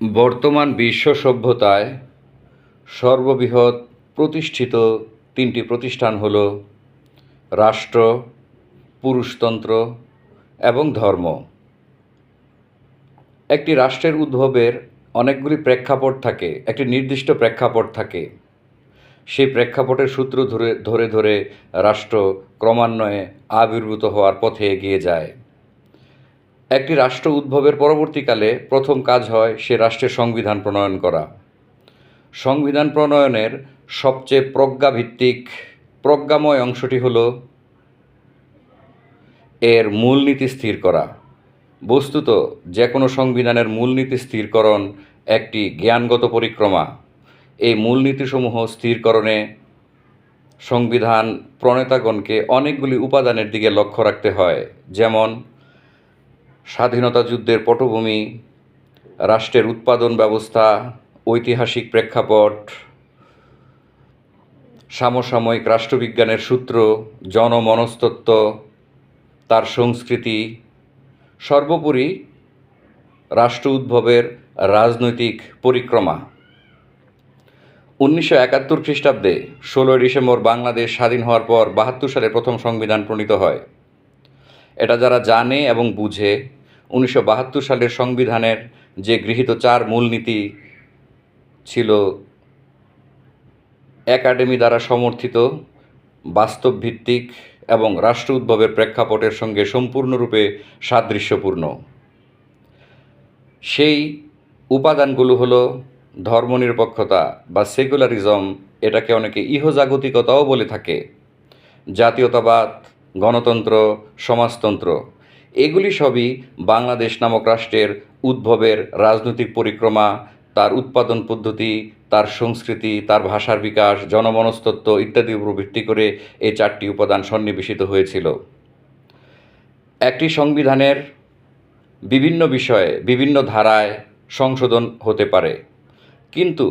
বর্তমান বিশ্ব সভ্যতায় সর্ববৃহৎ প্রতিষ্ঠিত তিনটি প্রতিষ্ঠান হল রাষ্ট্র, পুরুষতন্ত্র এবং ধর্ম। একটি রাষ্ট্রের উদ্ভবের অনেকগুলি প্রেক্ষাপট থাকে, একটি নির্দিষ্ট প্রেক্ষাপট থাকে। সেই প্রেক্ষাপটের সূত্র ধরে ধরে রাষ্ট্র ক্রমান্বয়ে আবির্ভূত হওয়ার পথে এগিয়ে যায়। একটি রাষ্ট্র উদ্ভবের পরবর্তীকালে প্রথম কাজ হয় সে রাষ্ট্রের সংবিধান প্রণয়ন করা। সংবিধান প্রণয়নের সবচেয়ে প্রজ্ঞাময় অংশটি হল এর মূলনীতি স্থির করা। বস্তুত যে কোনো সংবিধানের মূলনীতি স্থিরকরণ একটি জ্ঞানগত পরিক্রমা। এই মূলনীতিসমূহ স্থিরকরণে সংবিধান প্রণেতাগণকে অনেকগুলি উপাদানের দিকে লক্ষ্য রাখতে হয়, যেমন স্বাধীনতা যুদ্ধের পটভূমি, রাষ্ট্রের উৎপাদন ব্যবস্থা, ঐতিহাসিক প্রেক্ষাপট, সমসাময়িক রাষ্ট্রবিজ্ঞানের সূত্র, জনমনস্তত্ত্ব, তার সংস্কৃতি, সর্বোপরি রাষ্ট্র উদ্ভবের রাজনৈতিক পরিক্রমা। 1971 খ্রিস্টাব্দে 16 ডিসেম্বর বাংলাদেশ স্বাধীন হওয়ার পর 72 সালে প্রথম সংবিধান প্রণীত হয়। এটা যারা জানে এবং বুঝে, 1972 সালের সংবিধানের যে গৃহীত 4 মূলনীতি ছিল একাডেমি দ্বারা সমর্থিত, বাস্তবভিত্তিক এবং রাষ্ট্র উদ্ভবের প্রেক্ষাপটের সঙ্গে সম্পূর্ণরূপে সাদৃশ্যপূর্ণ। সেই উপাদানগুলো হলো ধর্মনিরপেক্ষতা বা সেকুলারিজম, এটাকে অনেকে ইহজাগতিকতাও বলে থাকে, জাতীয়তাবাদ, গণতন্ত্র, সমাজতন্ত্র। এগুলি সবই বাংলাদেশ নামক রাষ্ট্রের উদ্ভবের রাজনৈতিক পরিক্রমা, তার উৎপাদন পদ্ধতি, তার সংস্কৃতি, তার ভাষার বিকাশ, জনমনস্তত্ত্ব ইত্যাদির উপর ভিত্তি করে এই 4টি উপাদান সন্নিবেশিত হয়েছিল। একটি সংবিধানের বিভিন্ন বিষয়ে বিভিন্ন ধারায় সংশোধন হতে পারে, কিন্তু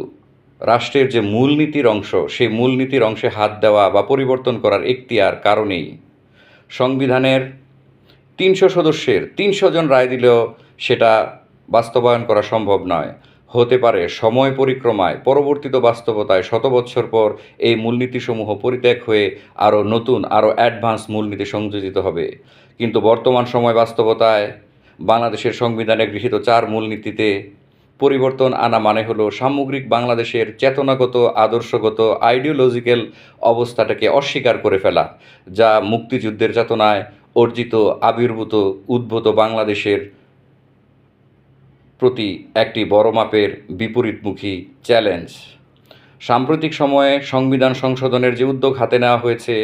রাষ্ট্রের যে মূলনীতির অংশ, সেই মূলনীতির অংশে হাত দেওয়া বা পরিবর্তন করার এখতিয়ার কারণেই সংবিধানের 300 সদস্যের 300 জন রায় দিলেও সেটা বাস্তবায়ন করা সম্ভব নয়। হতে পারে সময় পরিক্রমায়, পরবর্তীত বাস্তবতায় শত বৎসর পর এই মূলনীতিসমূহ পরিত্যাগ হয়ে আরও নতুন, আরও অ্যাডভান্স মূলনীতি সংযোজিত হবে। কিন্তু বর্তমান সময় বাস্তবতায় বাংলাদেশের সংবিধানে গৃহীত 4 মূলনীতিতে পরিবর্তন আনা মানে হলো সামগ্রিক বাংলাদেশের চেতনাগত, আদর্শগত, আইডিওলজিক্যাল অবস্থাটাকে অস্বীকার করে ফেলা, যা মুক্তিযুদ্ধের চেতনায় অর্জিত, আবির্ভূত, উদ্ভূত বাংলাদেশের প্রতি একটি বড় মাপের বিপরীতমুখী চ্যালেঞ্জ। সাম্প্রতিক সময়ে সংবিধান সংশোধনের যে উদ্যোগ হাতে নেওয়া হয়েছে,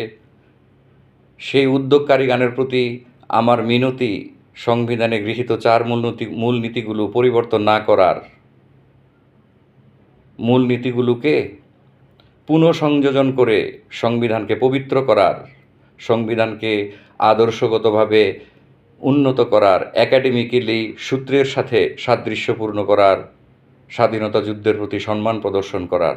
সেই উদ্যোগকারীগণের প্রতি আমার মিনতি, সংবিধানে গৃহীত 4 মূলনীতিগুলো পরিবর্তন না করার, মূলনীতিগুলোকে পুনঃসংযোজন করে সংবিধানকে পবিত্র করার, সংবিধানকে আদর্শগতভাবে উন্নত করার, একাডেমিক্যালি সূত্রের সাথে সাদৃশ্যপূর্ণ করার, স্বাধীনতা যুদ্ধের প্রতি সম্মান প্রদর্শন করার।